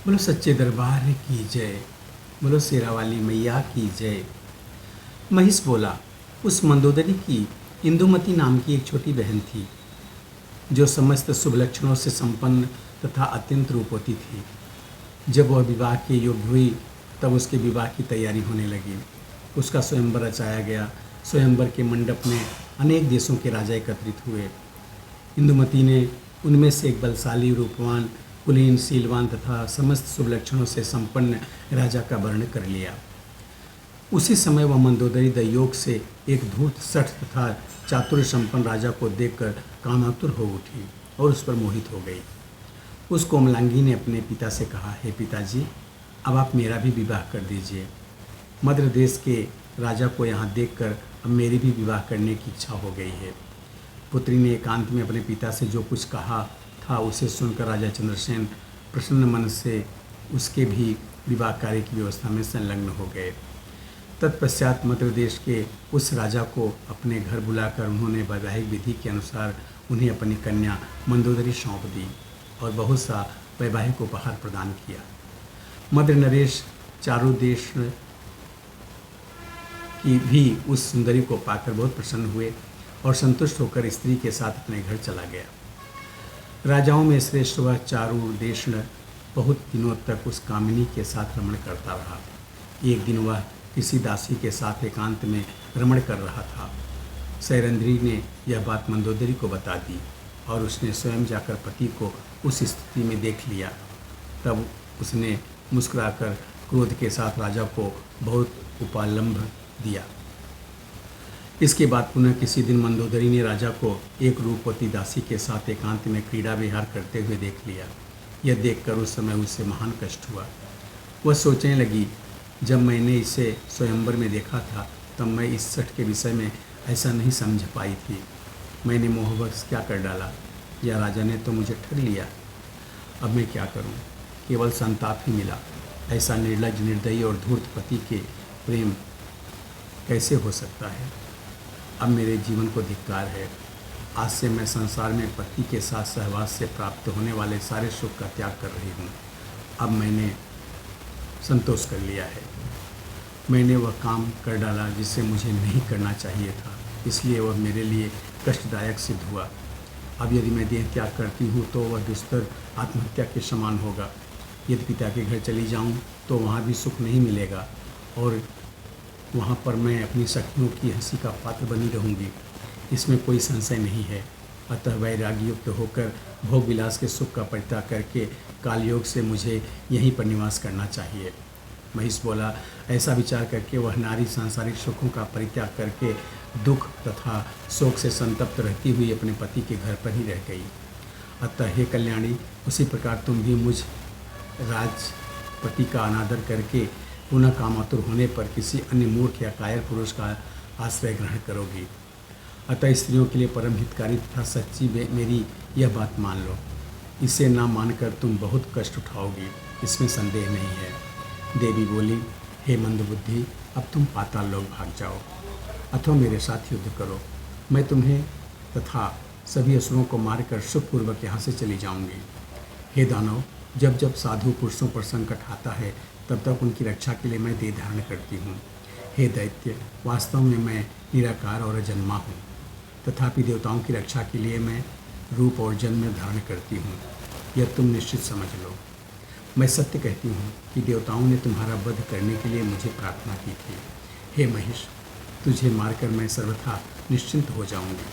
बोलो सच्चे दरबार की जय। बोलो शेरा वाली मैया की जय। महिष बोला, उस मंदोदरी की इंदुमती नाम की एक छोटी बहन थी जो समस्त शुभ लक्षणों से संपन्न तथा अत्यंत रूपवती थी। जब वह विवाह के योग्य हुई तब उसके विवाह की तैयारी होने लगी। उसका स्वयंवर रचाया गया। स्वयंवर के मंडप में अनेक देशों के राजा एकत्रित हुए। इंदुमती ने उनमें से एक बलशाली, रूपवान, कुलीन, शीलवान तथा समस्त शुभ लक्षणों से संपन्न राजा का वर्ण कर लिया। उसी समय वह मंदोदरी दयोग से एक धूर्त, सठ तथा चातुर्य संपन्न राजा को देखकर कामातुर हो उठी और उस पर मोहित हो गई। उस कोमलांगी ने अपने पिता से कहा, हे पिताजी, अब आप मेरा भी विवाह कर दीजिए। मद्र देश के राजा को यहाँ देखकर अब मेरी भी विवाह करने की इच्छा हो गई है। पुत्री ने एकांत में अपने पिता से जो कुछ कहा था उसे सुनकर राजा चंद्रसेन प्रसन्न मन से उसके भी विवाह कार्य की व्यवस्था में संलग्न हो गए। तत्पश्चात मद्र देश के उस राजा को अपने घर बुलाकर उन्होंने वैवाहिक विधि के अनुसार उन्हें अपनी कन्या मंदोदरी सौंप दी और बहुत सा वैवाहिक उपहार प्रदान किया। मद्र नरेश चारुदेश की भी उस सुंदरी को पाकर बहुत प्रसन्न हुए और संतुष्ट होकर स्त्री के साथ अपने घर चला गया। राजाओं में श्रेष्ठ वह चारुदेश बहुत दिनों तक उस कामिनी के साथ रमण करता रहा। एक दिन वह किसी दासी के साथ एकांत में रमण कर रहा था। सैरंध्री ने यह बात मंदोदरी को बता दी और उसने स्वयं जाकर पति को उस स्थिति में देख लिया। तब उसने मुस्कुराकर क्रोध के साथ राजा को बहुत उपालंभ दिया। इसके बाद पुनः किसी दिन मंदोदरी ने राजा को एक रूपवती दासी के साथ एकांत में क्रीड़ा विहार करते हुए देख लिया। यह देखकर उस समय उसे महान कष्ट हुआ। वह सोचने लगी, जब मैंने इसे स्वयंवर में देखा था तब मैं इस सठ के विषय में ऐसा नहीं समझ पाई थी। मैंने मोहवश क्या कर डाला, या राजा ने तो मुझे ठग लिया। अब मैं क्या करूं? केवल संताप ही मिला। ऐसा निर्लज्ज, निर्दयी और धूर्त पति के प्रेम कैसे हो सकता है? अब मेरे जीवन को धिक्कार है। आज से मैं संसार में पति के साथ सहवास से प्राप्त होने वाले सारे सुख का त्याग कर रही हूँ। अब मैंने संतोष कर लिया है। मैंने वह काम कर डाला जिसे मुझे नहीं करना चाहिए था, इसलिए वह मेरे लिए कष्टदायक सिद्ध हुआ। अब यदि मैं देह त्याग करती हूँ तो वह दुस्तर आत्महत्या के समान होगा। यदि पिता के घर चली जाऊँ तो वहाँ भी सुख नहीं मिलेगा और वहाँ पर मैं अपनी सखियों की हंसी का पात्र बनी रहूँगी। इसमें कोई संशय नहीं है। अतः वैराग्य युक्त होकर भोग विलास के सुख का परित्याग करके कालयोग से मुझे यहीं पर निवास करना चाहिए। महिष बोला, ऐसा विचार करके वह नारी सांसारिक सुखों का परित्याग करके दुख तथा शोक से संतप्त रहती हुई अपने पति के घर पर ही रह गई। अतः हे कल्याणी, उसी प्रकार तुम भी मुझ राजपति का अनादर करके पुनः कामातुर होने पर किसी अन्य मूर्ख या कायर पुरुष का आश्रय ग्रहण करोगी। अतः स्त्रियों के लिए परम हितकारी तथा सच्ची मेरी यह बात मान लो। इसे ना मानकर तुम बहुत कष्ट उठाओगी, इसमें संदेह नहीं है। देवी बोली, हे मंदबुद्धि, अब तुम पाताल लोक भाग जाओ अथवा मेरे साथ युद्ध करो। मैं तुम्हें तथा सभी असुरों को मारकर सुखपूर्वक यहाँ से चली जाऊँगी। हे दानव, जब जब साधु पुरुषों पर संकट आता है तब तक उनकी रक्षा के लिए मैं देह धारण करती हूँ। हे दैत्य, वास्तव में मैं निराकार और अजन्मा हूँ, तथापि देवताओं की रक्षा के लिए मैं रूप और जन्म धारण करती हूँ। यह तुम निश्चित समझ लो। मैं सत्य कहती हूँ कि देवताओं ने तुम्हारा वध करने के लिए मुझे प्रार्थना की थी। हे महिष, तुझे मारकर मैं सर्वथा निश्चिंत हो जाऊँगी।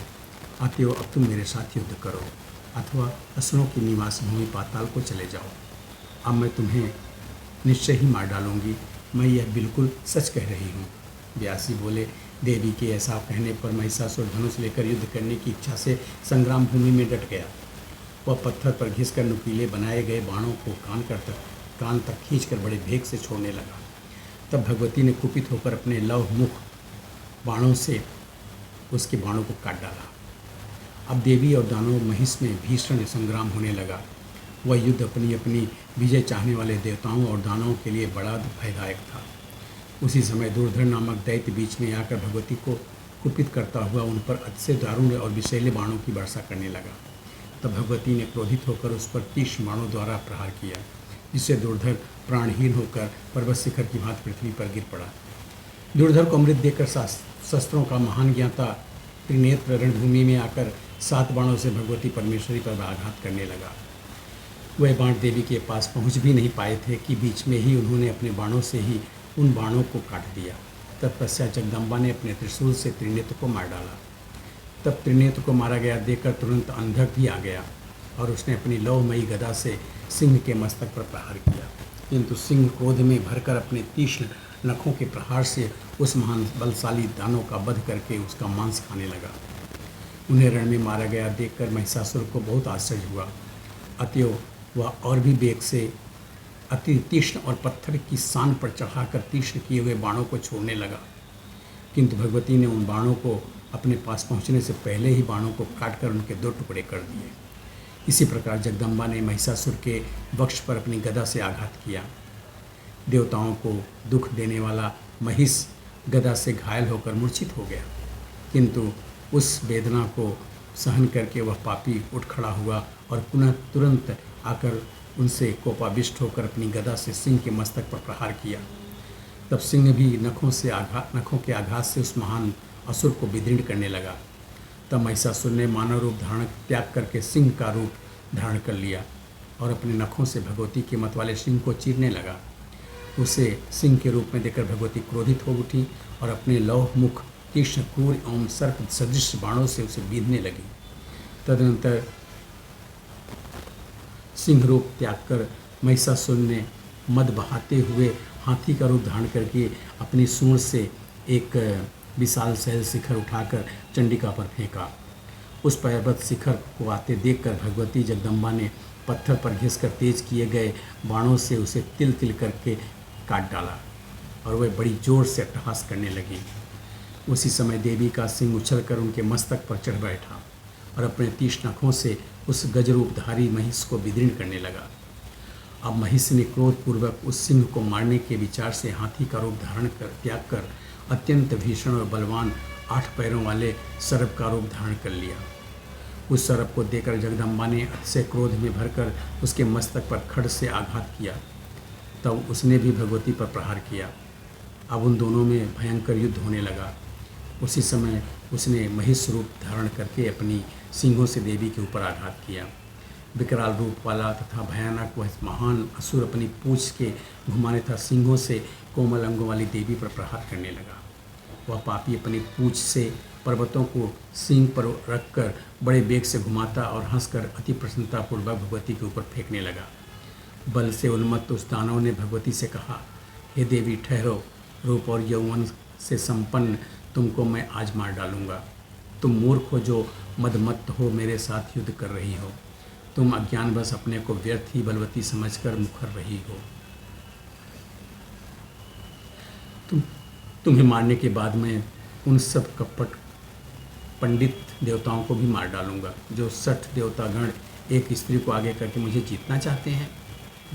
अतएव अब तुम मेरे साथ युद्ध करो अथवा असुरों की निवास भूमि पाताल को चले जाओ। अब मैं तुम्हें निश्चय ही मार डालूंगी। मैं यह बिल्कुल सच कह रही हूँ। व्यासी बोले, देवी के ऐसा कहने पर महिषासुर धनुष लेकर युद्ध करने की इच्छा से संग्राम भूमि में डट गया। वह पत्थर पर घिसकर नुकीले बनाए गए बाणों को कान तक खींचकर बड़े वेग से छोड़ने लगा। तब भगवती ने कुपित होकर अपने लव मुख बाणों से उसके बाणों को काट डाला। अब देवी और दानव महिष में भीषण संग्राम होने लगा। वह युद्ध अपनी अपनी विजय चाहने वाले देवताओं और दानवों के लिए बड़ा भयदायक था। उसी समय दुर्धर नामक दैत्य बीच में आकर भगवती को कुपित करता हुआ उन पर अतिशय दारुण और विषैले बाणों की वर्षा करने लगा। तब भगवती ने क्रोधित होकर उस पर तीक्ष्ण बाणों द्वारा प्रहार किया। जिससे दुर्धर प्राणहीन होकर पर्वत शिखर की भांति पृथ्वी पर गिर पड़ा। दुर्धर को अमृत देकर शस्त्रों का महान ज्ञाता त्रिनेत्र रणभूमि में आकर 7 बाणों से भगवती परमेश्वरी पर आघात करने लगा। वह बाण देवी के पास पहुंच भी नहीं पाए थे कि बीच में ही उन्होंने अपने बाणों से ही उन बाणों को काट दिया। तत्पश्चात जगदम्बा ने अपने त्रिशूल से त्रिनेत्र को मार डाला। तब त्रिनेत्र को मारा गया देखकर तुरंत अंधक भी आ गया और उसने अपनी लौहमयी गदा से सिंह के मस्तक पर प्रहार किया, किंतु सिंह क्रोध में भरकर अपने तीक्ष्ण नखों के प्रहार से उस महान बलशाली दानव का वध करके उसका मांस खाने लगा। उन्हें रण में मारा गया देखकर महिषासुर को बहुत आश्चर्य हुआ। अतएव वह और भी वेग से अति तीक्ष्ण और पत्थर की सान पर चढ़ाकर तीक्ष्ण किए हुए बाणों को छोड़ने लगा, किंतु भगवती ने उन बाणों को अपने पास पहुंचने से पहले ही बाणों को काटकर उनके 2 टुकड़े कर दिए। इसी प्रकार जगदम्बा ने महिषासुर के वक्ष पर अपनी गदा से आघात किया। देवताओं को दुख देने वाला महिष गदा से घायल होकर मूर्छित हो गया, किंतु उस वेदना को सहन करके वह पापी उठ खड़ा हुआ और पुनः तुरंत आकर उनसे कोपाविष्ट होकर अपनी गदा से सिंह के मस्तक पर प्रहार किया। तब सिंह भी नखों के आघात से उस महान असुर को विदीर्ण करने लगा। तब महिषासुर ने मानव रूप धारण त्याग करके सिंह का रूप धारण कर लिया और अपने नखों से भगवती के मत वाले सिंह को चीरने लगा। उसे सिंह के रूप में देखकर भगवती क्रोधित हो उठी और अपने लौह मुख तीक्ष्ण क्रूर एवं सर्प सदृश बाणों से उसे बीधने लगी। तदनंतर सिंह रूप त्याग कर महिषासुर ने मद बहाते हुए हाथी का रूप धारण करके अपनी सूंड से एक विशाल शैल शिखर उठाकर चंडिका पर फेंका। उस पर्वत शिखर को आते देखकर भगवती जगदम्बा ने पत्थर पर घिसकर तेज किए गए बाणों से उसे तिल तिल करके काट डाला और वह बड़ी जोर से अट्टहास करने लगी। उसी समय देवी का सिंह उछलकर उनके मस्तक पर चढ़ बैठा और अपने तीक्ष्ण नखों से उस गजरूपधारी महिष को विदीर्ण करने लगा। अब महिष ने क्रोधपूर्वक उस सिंह को मारने के विचार से हाथी का रूप धारण कर त्याग कर अत्यंत भीषण और बलवान 8 पैरों वाले सर्प का रूप धारण कर लिया। उस सर्प को देखकर जगदम्बा ने अतिशय क्रोध में भरकर उसके मस्तक पर खड्ग से आघात किया। तब उसने भी भगवती पर प्रहार किया। अब उन दोनों में भयंकर युद्ध होने लगा। उसी समय उसने महिष रूप धारण करके अपनी सिंहों से देवी के ऊपर आघात किया। विकराल रूप वाला तथा भयानक वह महान असुर अपनी पूंछ के घुमाने तथा सिंहों से कोमल अंगों वाली देवी पर प्रहार करने लगा। वह पापी अपनी पूंछ से पर्वतों को सींग पर रखकर बड़े वेग से घुमाता और हंसकर अति प्रसन्नतापूर्वक भगवती के ऊपर फेंकने लगा। बल से उन्मत्त उस दानव ने भगवती से कहा, हे देवी ठहरो, रूप और यौवन से संपन्न तुमको मैं आज मार डालूंगा। तुम मूर्ख हो जो मदमत्त हो मेरे साथ युद्ध कर रही हो। तुम अज्ञानवश अपने को व्यर्थ ही बलवती समझकर मुखर रही हो। तुम्हें मारने के बाद मैं उन सब कपट पंडित देवताओं को भी मार डालूंगा जो 60 देवतागण एक स्त्री को आगे करके मुझे जीतना चाहते हैं।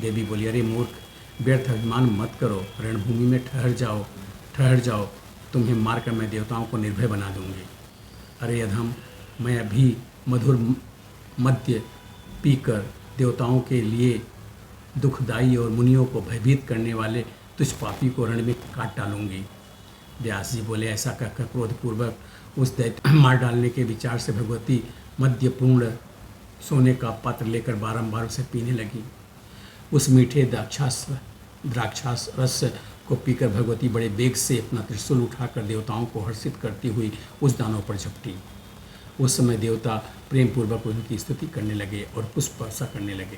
देवी बोली, अरे मूर्ख, व्यर्थ अभिमान मत करो, रणभूमि में ठहर जाओ, तुम्हें मारकर मैं देवताओं को निर्भय बना दूंगी। अरे अधम, मैं अभी मधुर मद्य पीकर देवताओं के लिए दुखदायी और मुनियों को भयभीत करने वाले तुझ पापी को रण में काट डालूंगी। व्यास जी बोले, ऐसा कहकर क्रोधपूर्वक उस दैत्य मार डालने के विचार से भगवती मद्यपूर्ण सोने का पात्र लेकर बारंबार उसे पीने लगी। उस मीठे द्राक्षास रस को पीकर भगवती बड़े वेग से अपना त्रिशूल उठाकर देवताओं को हर्षित करती हुई उस दानव पर झपटी। उस समय देवता प्रेम पूर्वक उनकी स्तुति करने लगे और पुष्प वर्षा करने लगे।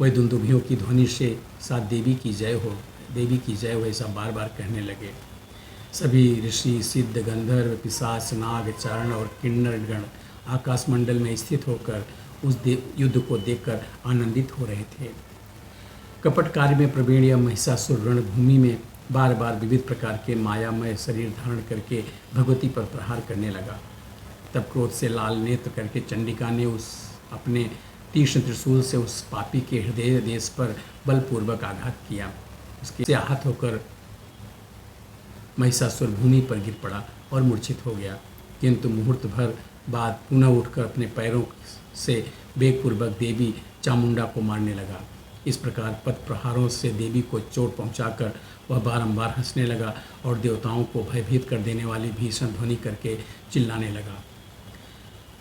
वह दुंदुभियों की ध्वनि से साथ देवी की जय हो ऐसा बार बार कहने लगे। सभी ऋषि, सिद्ध, गंधर्व, पिशाच, नाग, चारण और किन्नर गण आकाशमंडल में स्थित होकर उस युद्ध को देखकर आनंदित हो रहे थे। कपट कार्य में प्रवीण यह महिषासुर रणभूमि में बार बार विविध प्रकार के मायामय शरीर धारण करके भगवती पर प्रहार करने लगा। तब क्रोध से लाल नेत्र करके चंडिका ने उस अपने तीक्ष्ण त्रिशूल से उस पापी के हृदय देश पर बलपूर्वक आघात किया। उसके आहत होकर महिषासुर भूमि पर गिर पड़ा और मूर्छित हो गया, किंतु मुहूर्त भर बाद पुनः उठकर अपने पैरों से वेगपूर्वक देवी चामुंडा को मारने लगा। इस प्रकार पद प्रहारों से देवी को चोट पहुंचाकर वह बारंबार हंसने लगा और देवताओं को भयभीत कर देने वाली भीषण ध्वनि करके चिल्लाने लगा।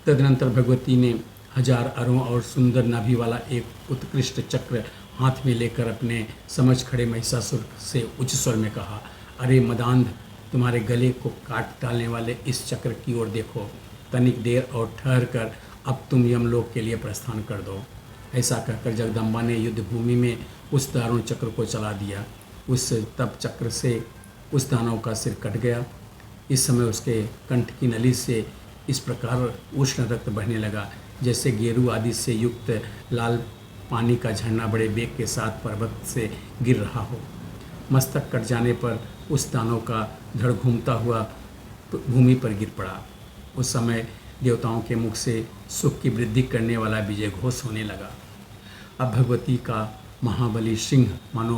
तदनंतर भगवती ने 1000 अरों और सुंदर नाभि वाला एक उत्कृष्ट चक्र हाथ में लेकर अपने समझ खड़े महिषासुर से उच्च स्वर में कहा, अरे मदांध, तुम्हारे गले को काट डालने वाले इस चक्र की ओर देखो। तनिक देर और ठहर कर अब तुम यमलोक के लिए प्रस्थान कर दो। ऐसा कहकर जगदम्बा ने युद्ध भूमि में उस दारुण चक्र को चला दिया। उस तप चक्र से उस दानव का सिर कट गया। इस समय उसके कंठ की नली से इस प्रकार उष्ण रक्त बहने लगा जैसे गेरू आदि से युक्त लाल पानी का झरना बड़े वेग के साथ पर्वत से गिर रहा हो। मस्तक कट जाने पर उस दानव का धड़ घूमता हुआ भूमि पर गिर पड़ा। उस समय देवताओं के मुख से सुख की वृद्धि करने वाला विजय घोष होने लगा। अब भगवती का महाबली सिंह मानो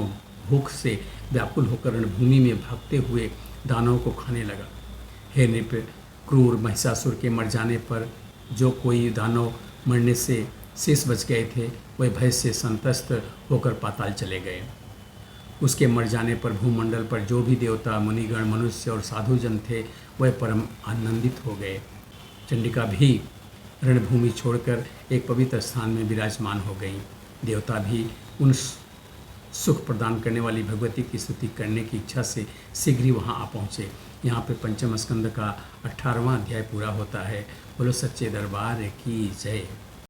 भूख से व्याकुल होकर रणभूमि में भागते हुए दानव को खाने लगा। हे नृप, क्रूर महिषासुर के मर जाने पर जो कोई दानव मरने से शेष बच गए थे वह भय से संतस्त होकर पाताल चले गए। उसके मर जाने पर भूमंडल पर जो भी देवता, मुनिगण, मनुष्य और साधुजन थे वह परम आनंदित हो गए। चंडिका भी रणभूमि छोड़कर एक पवित्र स्थान में विराजमान हो गई। देवता भी उन सुख प्रदान करने वाली भगवती की स्तुति करने की इच्छा से शीघ्र ही वहाँ आ पहुँचे। यहाँ पे पंचम स्कंद का 18वां अध्याय पूरा होता है। बोलो सच्चे दरबार की जय।